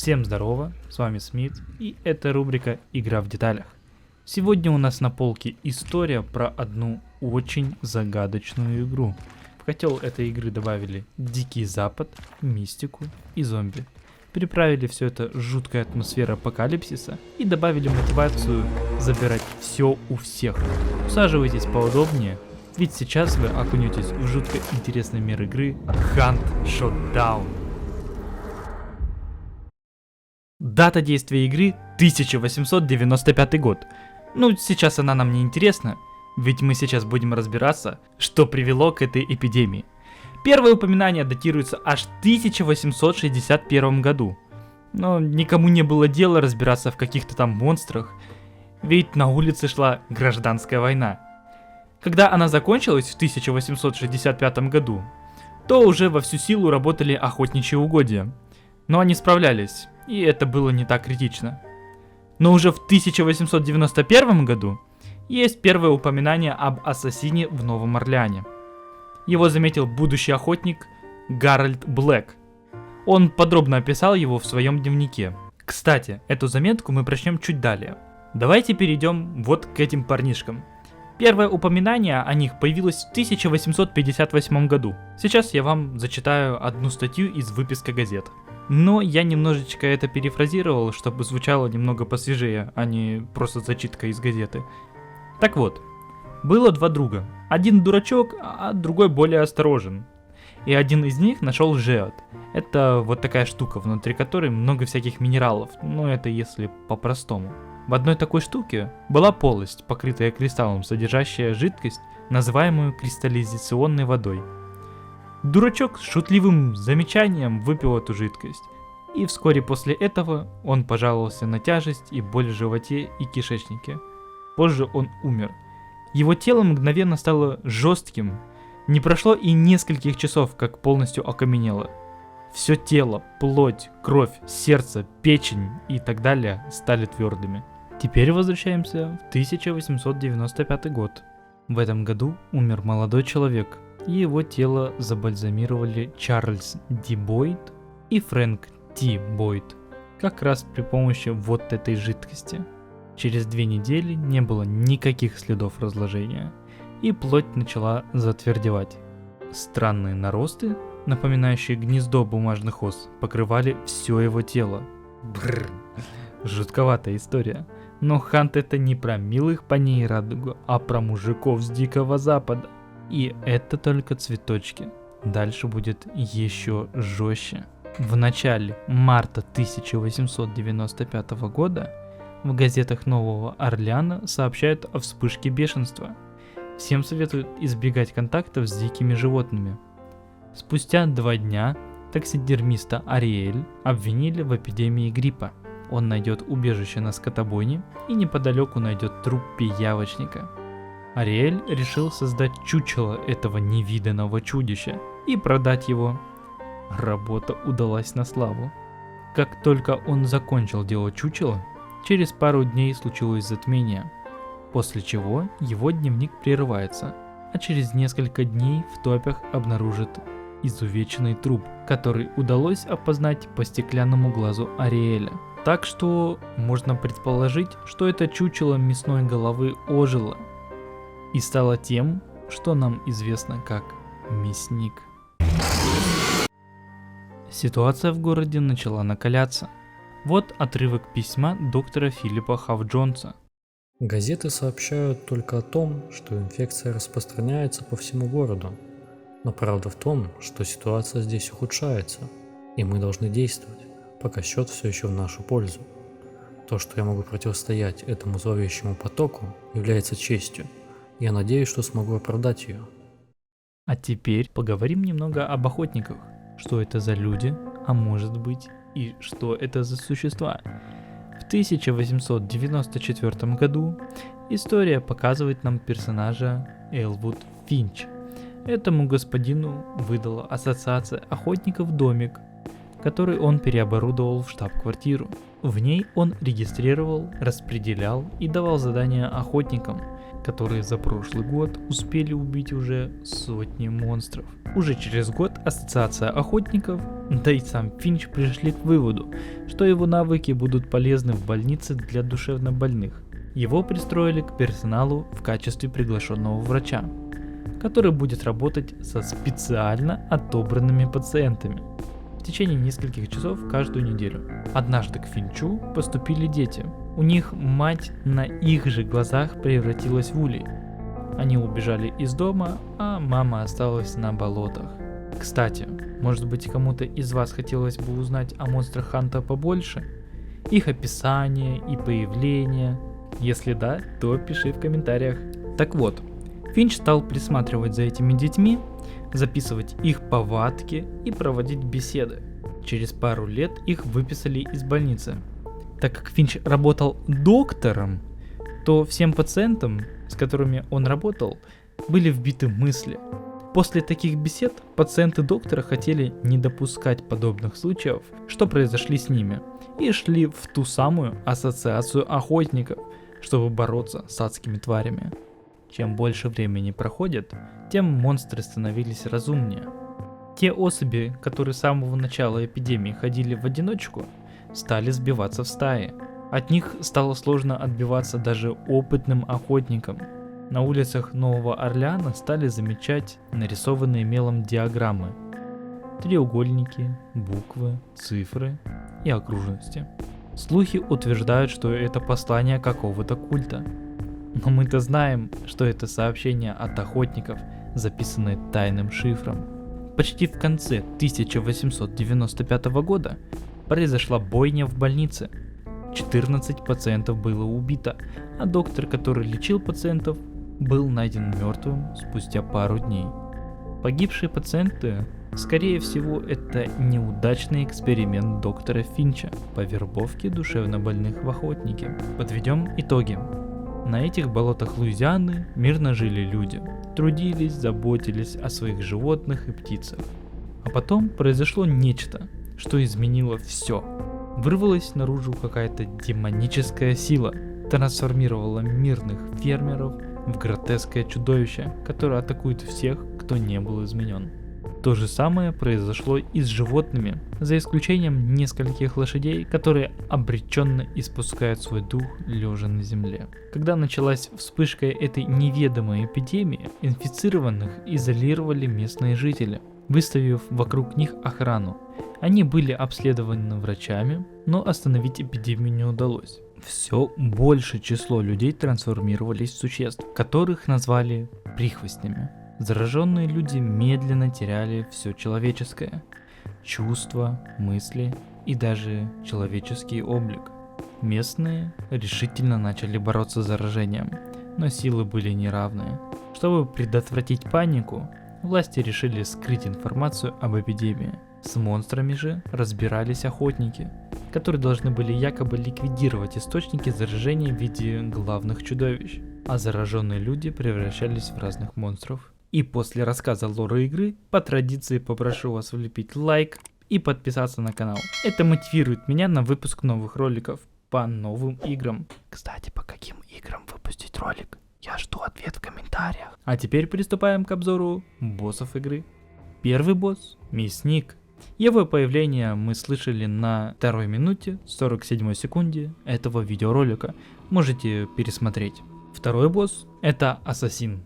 Всем здорово, с вами Смит, и это рубрика «Игра в деталях». Сегодня у нас на полке история про одну очень загадочную игру. В котел этой игры добавили Дикий Запад, мистику и зомби. Приправили все это жуткой атмосферой апокалипсиса и добавили мотивацию забирать все у всех. Усаживайтесь поудобнее, ведь сейчас вы окунетесь в жутко интересный мир игры Hunt Showdown. Дата действия игры 1895 год. Ну, сейчас она нам не интересна, ведь мы сейчас будем разбираться, что привело к этой эпидемии. Первое упоминание датируется аж в 1861 году. Но никому не было дела разбираться в каких-то там монстрах, ведь на улице шла гражданская война. Когда она закончилась в 1865 году, то уже во всю силу работали охотничьи угодья. Но они справлялись, и это было не так критично. Но уже в 1891 году есть первое упоминание об ассасине в Новом Орлеане. Его заметил будущий охотник Гарольд Блэк. Он подробно описал его в своем дневнике. Кстати, эту заметку мы прочтем чуть далее. Давайте перейдем вот к этим парнишкам. Первое упоминание о них появилось в 1858 году. Сейчас я вам зачитаю одну статью из выписка газет. Но я немножечко это перефразировал, чтобы звучало немного посвежее, а не просто зачитка из газеты. Так вот, было два друга. Один дурачок, а другой более осторожен. И один из них нашел жеот. Это вот такая штука, внутри которой много всяких минералов, но это если по-простому. В одной такой штуке была полость, покрытая кристаллом, содержащая жидкость, называемую кристаллизационной водой. Дурачок с шутливым замечанием выпил эту жидкость, и вскоре после этого он пожаловался на тяжесть и боль в животе и кишечнике. Позже он умер. Его тело мгновенно стало жестким, не прошло и нескольких часов, как полностью окаменело. Все тело, плоть, кровь, сердце, печень и так далее стали твердыми. Теперь возвращаемся в 1895 год. В этом году умер молодой человек, и его тело забальзамировали Чарльз Ди Бойд и Фрэнк Ти Бойд, как раз при помощи вот этой жидкости. Через 2 недели не было никаких следов разложения, и плоть начала затвердевать. Странные наросты, напоминающие гнездо бумажных ос, покрывали все его тело. Бррр, жутковатая история. Но Хант это не про милых парней и радугу, а про мужиков с Дикого Запада. И это только цветочки. Дальше будет еще жестче. В начале марта 1895 года в газетах Нового Орлеана сообщают о вспышке бешенства. Всем советуют избегать контактов с дикими животными. Спустя 2 дня таксидермиста Ариэль обвинили в эпидемии гриппа. Он найдет убежище на скотобойне и неподалеку найдет труп пиявочника. Ариэль решил создать чучело этого невиданного чудища и продать его. Работа удалась на славу. Как только он закончил делать чучело, через пару дней случилось затмение, после чего его дневник прерывается, а через несколько дней в топях обнаружат изувеченный труп, который удалось опознать по стеклянному глазу Ариэля. Так что можно предположить, что это чучело мясной головы ожило и стало тем, что нам известно как мясник. Ситуация в городе начала накаляться. Вот отрывок письма доктора Филиппа Хав-Джонса. Газеты сообщают только о том, что инфекция распространяется по всему городу. Но правда в том, что ситуация здесь ухудшается, и мы должны действовать, пока счет все еще в нашу пользу. То, что я могу противостоять этому зловещему потоку, является честью. Я надеюсь, что смогу оправдать ее. А теперь поговорим немного об охотниках. Что это за люди, а может быть и что это за существа. В 1894 году история показывает нам персонажа Элвуд Финч. Этому господину выдала ассоциация охотников домик, который он переоборудовал в штаб-квартиру. В ней он регистрировал, распределял и давал задания охотникам, которые за прошлый год успели убить уже сотни монстров. Уже через год Ассоциация охотников, да и сам Финч пришли к выводу, что его навыки будут полезны в больнице для душевнобольных. Его пристроили к персоналу в качестве приглашенного врача, который будет работать со специально отобранными пациентами в течение нескольких часов каждую неделю. Однажды к Финчу поступили дети. У них мать на их же глазах превратилась в улей. Они убежали из дома, а мама осталась на болотах. Кстати, может быть, кому-то из вас хотелось бы узнать о монстрах Ханта побольше? Их описание и появление? Если да, то пиши в комментариях. Так вот, Финч стал присматривать за этими детьми, записывать их повадки и проводить беседы. Через пару лет их выписали из больницы. Так как Финч работал доктором, то всем пациентам, с которыми он работал, были вбиты мысли. После таких бесед пациенты доктора хотели не допускать подобных случаев, что произошли с ними, и шли в ту самую ассоциацию охотников, чтобы бороться с адскими тварями. Чем больше времени проходит, тем монстры становились разумнее. Те особи, которые с самого начала эпидемии ходили в одиночку, стали сбиваться в стаи. От них стало сложно отбиваться даже опытным охотникам. На улицах Нового Орлеана стали замечать нарисованные мелом диаграммы, треугольники, буквы, цифры и окружности. Слухи утверждают, что это послание какого-то культа. Но мы-то знаем, что это сообщение от охотников, записанное тайным шифром. Почти в конце 1895 года произошла бойня в больнице. 14 пациентов было убито, а доктор, который лечил пациентов, был найден мертвым спустя пару дней. Погибшие пациенты, скорее всего, это неудачный эксперимент доктора Финча по вербовке душевнобольных в охотники. Подведем итоги. На этих болотах Луизианы мирно жили люди, трудились, заботились о своих животных и птицах. А потом произошло нечто, что изменило все. Вырвалась наружу какая-то демоническая сила, трансформировала мирных фермеров в гротескное чудовище, которое атакует всех, кто не был изменен. То же самое произошло и с животными, за исключением нескольких лошадей, которые обреченно испускают свой дух лежа на земле. Когда началась вспышка этой неведомой эпидемии, инфицированных изолировали местные жители, выставив вокруг них охрану. Они были обследованы врачами, но остановить эпидемию не удалось. Все большее число людей трансформировались в существ, которых назвали прихвостнями. Зараженные люди медленно теряли все человеческое – чувства, мысли и даже человеческий облик. Местные решительно начали бороться с заражением, но силы были неравные. Чтобы предотвратить панику, власти решили скрыть информацию об эпидемии. С монстрами же разбирались охотники, которые должны были якобы ликвидировать источники заражения в виде главных чудовищ, а зараженные люди превращались в разных монстров. И после рассказа лора игры, по традиции попрошу вас влепить лайк и подписаться на канал. Это мотивирует меня на выпуск новых роликов по новым играм. Кстати, по каким играм выпустить ролик? Я жду ответ в комментариях. А теперь приступаем к обзору боссов игры. Первый босс – Мясник. Его появление мы слышали на 2 минуте 47 секунде этого видеоролика. Можете пересмотреть. Второй босс – это Ассасин.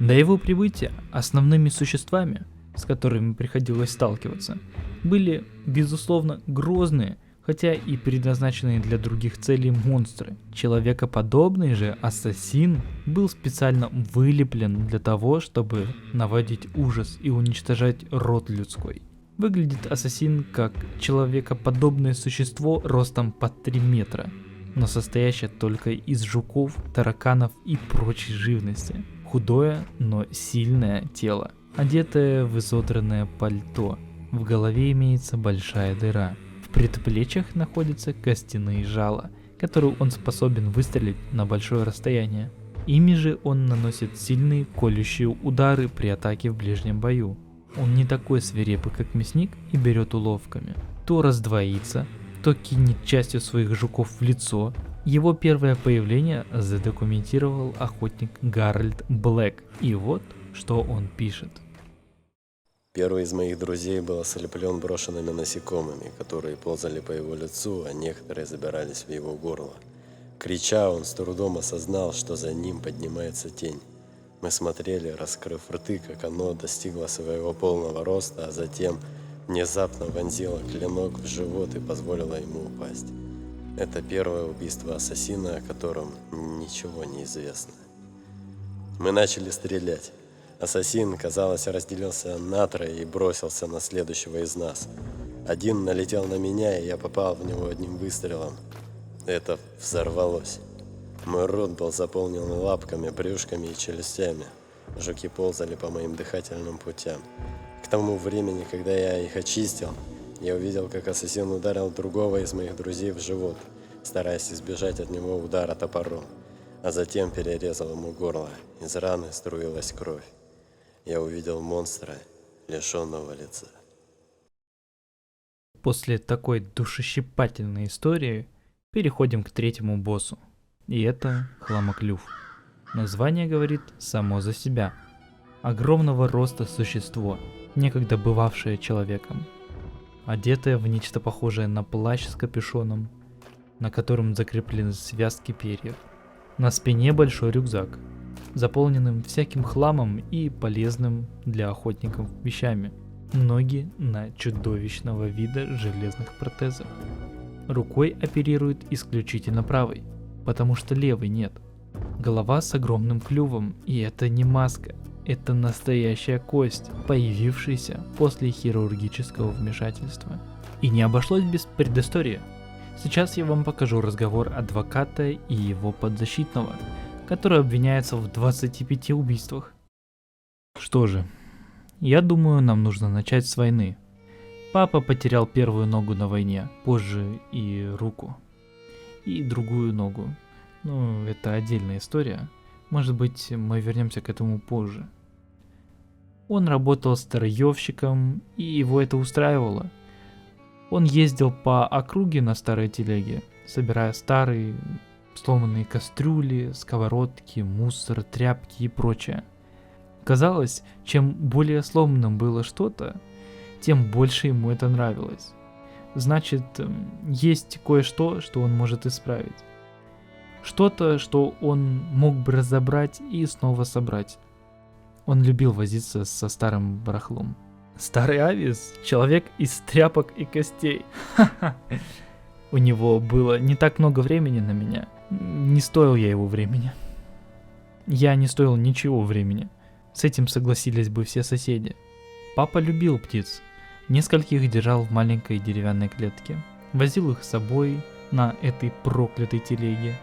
До его прибытия основными существами, с которыми приходилось сталкиваться, были, безусловно, грозные, хотя и предназначенные для других целей монстры. Человекоподобный же ассасин был специально вылеплен для того, чтобы наводить ужас и уничтожать род людской. Выглядит ассасин как человекоподобное существо ростом под 3 метра, но состоящее только из жуков, тараканов и прочей живности. Худое, но сильное тело, одетое в изодранное пальто. В голове имеется большая дыра. В предплечьях находятся костяные жала, которые он способен выстрелить на большое расстояние. Ими же он наносит сильные колющие удары при атаке в ближнем бою. Он не такой свирепый, как Мясник, и берет уловками. То раздвоится, то кинет частью своих жуков в лицо, Его первое появление задокументировал охотник Гарольд Блэк. И вот, что он пишет. Первый из моих друзей был ослеплен брошенными насекомыми, которые ползали по его лицу, а некоторые забирались в его горло. Крича, он с трудом осознал, что за ним поднимается тень. Мы смотрели, раскрыв рты, как оно достигло своего полного роста, а затем внезапно вонзило клинок в живот и позволило ему упасть. Это первое убийство ассасина, о котором ничего не известно. Мы начали стрелять. Ассасин, казалось, разделился натрое и бросился на следующего из нас. Один налетел на меня, и я попал в него одним выстрелом. Это взорвалось. Мой рот был заполнен лапками, брюшками и челюстями. Жуки ползали по моим дыхательным путям. К тому времени, когда я их очистил, я увидел, как ассасин ударил другого из моих друзей в живот, стараясь избежать от него удара топором, а затем перерезал ему горло. Из раны струилась кровь. Я увидел монстра, лишенного лица. После такой душещипательной истории переходим к третьему боссу. И это Хламоклюв. Название говорит само за себя. Огромного роста существо, некогда бывавшее человеком. Одетое в нечто похожее на плащ с капюшоном, на котором закреплены связки перьев. На спине большой рюкзак, заполненным всяким хламом и полезным для охотников вещами. Ноги на чудовищного вида железных протезах. Рукой оперирует исключительно правой, потому что левой нет. Голова с огромным клювом, и это не маска, это настоящая кость, появившаяся после хирургического вмешательства. И не обошлось без предыстории. Сейчас я вам покажу разговор адвоката и его подзащитного, который обвиняется в 25 убийствах. Что же, я думаю, нам нужно начать с войны. Папа потерял первую ногу на войне, позже и руку, и другую ногу. Ну, это отдельная история. Может быть, мы вернемся к этому позже. Он работал старьевщиком, и его это устраивало. Он ездил по округе на старой телеге, собирая старые сломанные кастрюли, сковородки, мусор, тряпки и прочее. Казалось, чем более сломанным было что-то, тем больше ему это нравилось. Значит, есть кое-что, что он может исправить. Что-то, что он мог бы разобрать и снова собрать. Он любил возиться со старым барахлом. Старый Авис — человек из тряпок и костей. У него было не так много времени на меня. Не стоил я его времени. Я не стоил ничего времени. С этим согласились бы все соседи. Папа любил птиц. Нескольких держал в маленькой деревянной клетке. Возил их с собой на этой проклятой телеге.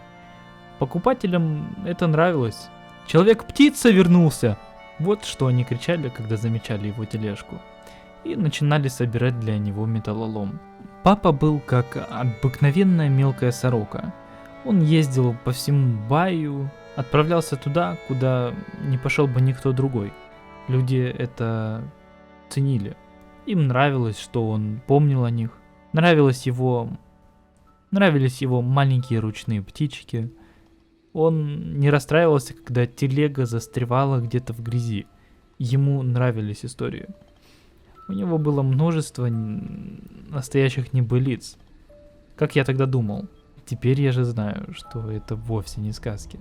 Покупателям это нравилось. «Человек-птица вернулся!» Вот что они кричали, когда замечали его тележку. И начинали собирать для него металлолом. Папа был как обыкновенная мелкая сорока. Он ездил по всему Баю, отправлялся туда, куда не пошел бы никто другой. Люди это ценили. Им нравилось, что он помнил о них. Нравились его маленькие ручные птички. Он не расстраивался, когда телега застревала где-то в грязи. Ему нравились истории. У него было множество настоящих небылиц. Как я тогда думал. Теперь я же знаю, что это вовсе не сказки.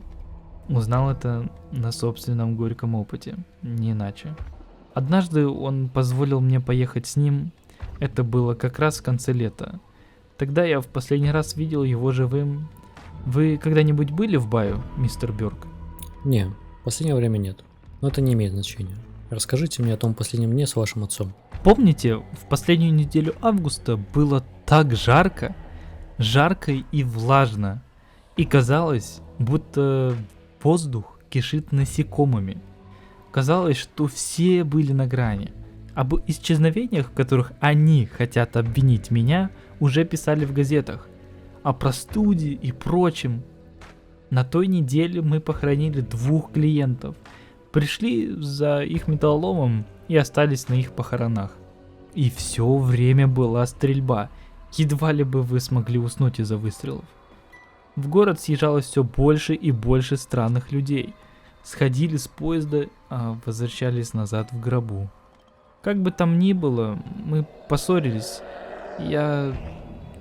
Узнал это на собственном горьком опыте, не иначе. Однажды он позволил мне поехать с ним. Это было как раз в конце лета. Тогда я в последний раз видел его живым. Вы когда-нибудь были в Баю, мистер Бёрк? Не, в последнее время нет. Но это не имеет значения. Расскажите мне о том последнем дне с вашим отцом. Помните, в последнюю неделю августа было так жарко и влажно. И казалось, будто воздух кишит насекомыми. Казалось, что все были на грани. Об исчезновениях, в которых они хотят обвинить меня, уже писали в газетах. О простуде и прочем. На той неделе мы похоронили 2 клиентов. Пришли за их металлоломом и остались на их похоронах. И все время была стрельба. Едва ли бы вы смогли уснуть из-за выстрелов. В город съезжалось все больше и больше странных людей. Сходили с поезда, а возвращались назад в гробу. Как бы там ни было, мы поссорились. Я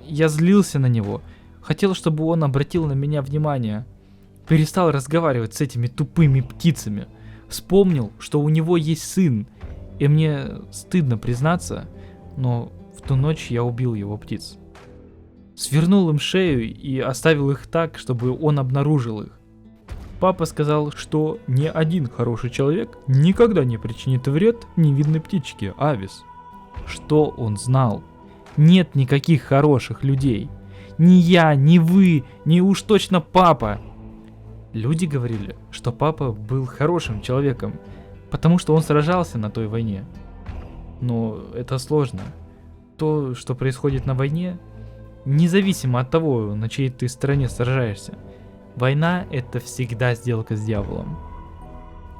злился на него. Хотел, чтобы он обратил на меня внимание. Перестал разговаривать с этими тупыми птицами. Вспомнил, что у него есть сын. И мне стыдно признаться, но в ту ночь я убил его птиц. Свернул им шею и оставил их так, чтобы он обнаружил их. Папа сказал, что ни один хороший человек никогда не причинит вред невидной птичке Авис. Что он знал? Нет никаких хороших людей. Ни я, ни вы, ни уж точно папа. Люди говорили, что папа был хорошим человеком, потому что он сражался на той войне. Но это сложно. То, что происходит на войне, независимо от того, на чьей ты стороне сражаешься, война — это всегда сделка с дьяволом.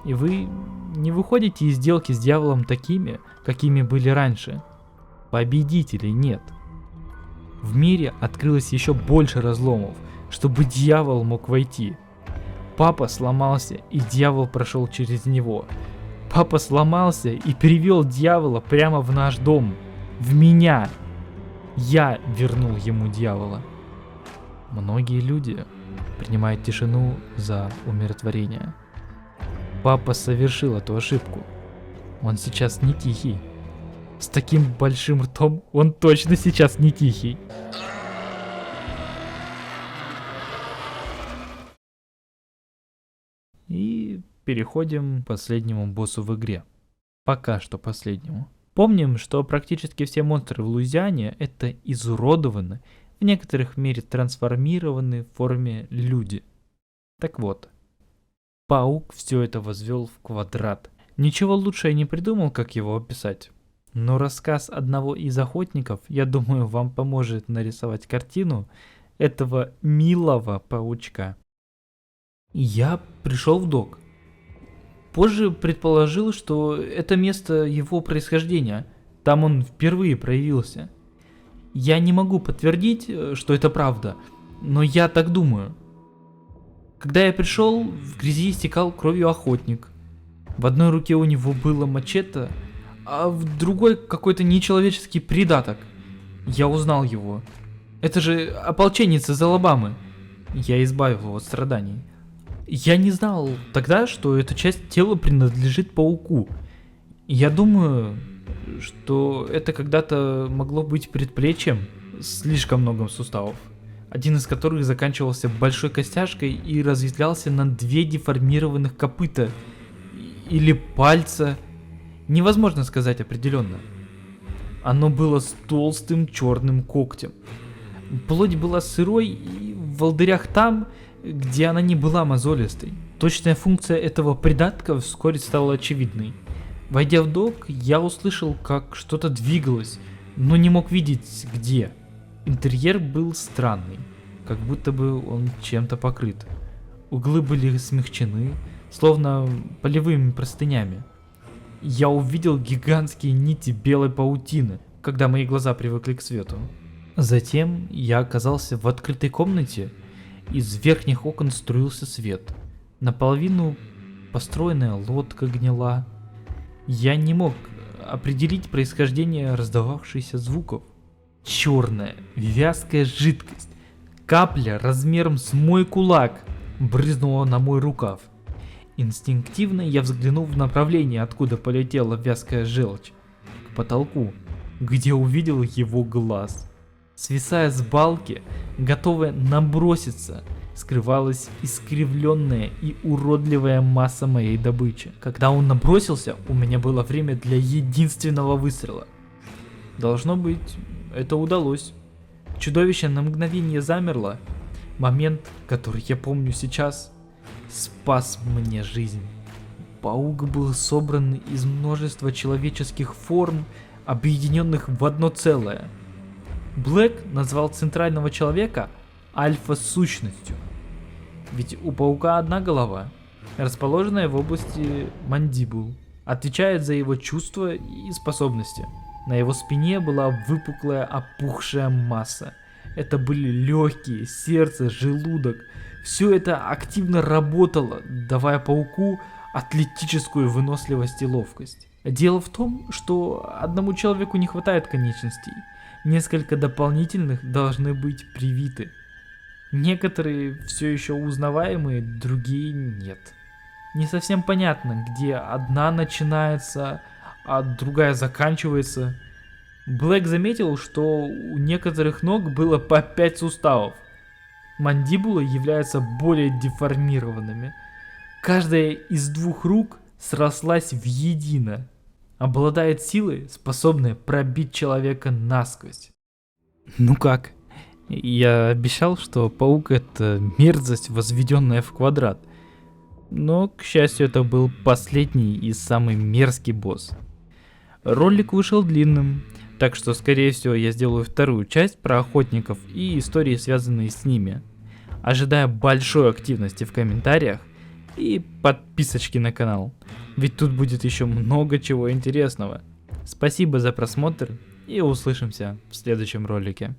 И вы не выходите из сделки с дьяволом такими, какими были раньше. Победителей нет. В мире открылось еще больше разломов, чтобы дьявол мог войти. Папа сломался, и дьявол прошел через него. Папа сломался и привел дьявола прямо в наш дом. В меня. Я вернул ему дьявола. Многие люди принимают тишину за умиротворение. Папа совершил эту ошибку. Он сейчас не тихий. С таким большим ртом он точно сейчас не тихий. И переходим к последнему боссу в игре. Пока что последнему. Помним, что практически все монстры в Луизиане это изуродованы, в некоторых мере трансформированы в форме люди. Так вот, паук все это возвел в квадрат. Ничего лучше я не придумал, как его описать. Но рассказ одного из охотников, я думаю, вам поможет нарисовать картину этого милого паучка. Я пришел в док. Позже предположил, что это место его происхождения. Там он впервые проявился. Я не могу подтвердить, что это правда, но я так думаю. Когда я пришел, в грязи истекал кровью охотник. В одной руке у него было мачете, а в другой какой-то нечеловеческий придаток. Я узнал его. Это же ополченец из Алабамы. Я избавил его от страданий. Я не знал тогда, что эта часть тела принадлежит пауку. Я думаю, что это когда-то могло быть предплечьем с слишком много суставов, один из которых заканчивался большой костяшкой и разветвлялся на 2 деформированных копыта или пальца. Невозможно сказать определенно. Оно было с толстым черным когтем. Плоть была сырой и в волдырях там, где она не была мозолистой. Точная функция этого придатка вскоре стала очевидной. Войдя в док, я услышал, как что-то двигалось, но не мог видеть где. Интерьер был странный, как будто бы он чем-то покрыт. Углы были смягчены, словно полевыми простынями. Я увидел гигантские нити белой паутины, когда мои глаза привыкли к свету. Затем я оказался в открытой комнате. Из верхних окон струился свет. Наполовину построенная лодка гнила. Я не мог определить происхождение раздававшихся звуков. Черная, вязкая жидкость, капля размером с мой кулак, брызнула на мой рукав. Инстинктивно я взглянул в направление, откуда полетела вязкая желчь, к потолку, где увидел его глаз. Свисая с балки, готовая наброситься, скрывалась искривленная и уродливая масса моей добычи. Когда он набросился, у меня было время для единственного выстрела. Должно быть, это удалось. Чудовище на мгновение замерло. Момент, который я помню сейчас, спас мне жизнь. Паук был собран из множества человеческих форм, объединенных в одно целое. Блэк назвал центрального человека альфа-сущностью. Ведь у паука одна голова, расположенная в области мандибул, отвечает за его чувства и способности. На его спине была выпуклая опухшая масса, Это были легкие, сердце, желудок. Все это активно работало, давая пауку атлетическую выносливость и ловкость. Дело в том, что одному человеку не хватает конечностей. Несколько дополнительных должны быть привиты. Некоторые все еще узнаваемые, другие нет. Не совсем понятно, где одна начинается, а другая заканчивается. Блэк заметил, что у некоторых ног было по 5 суставов. Мандибулы являются более деформированными. Каждая из двух рук срослась в едино. Обладает силой, способной пробить человека насквозь. Ну как? Я обещал, что паук это мерзость, возведенная в квадрат. Но, к счастью, это был последний и самый мерзкий босс. Ролик вышел длинным, так что, скорее всего, я сделаю вторую часть про охотников и истории, связанные с ними. Ожидая большой активности в комментариях и подписочки на канал, ведь тут будет еще много чего интересного. Спасибо за просмотр и услышимся в следующем ролике.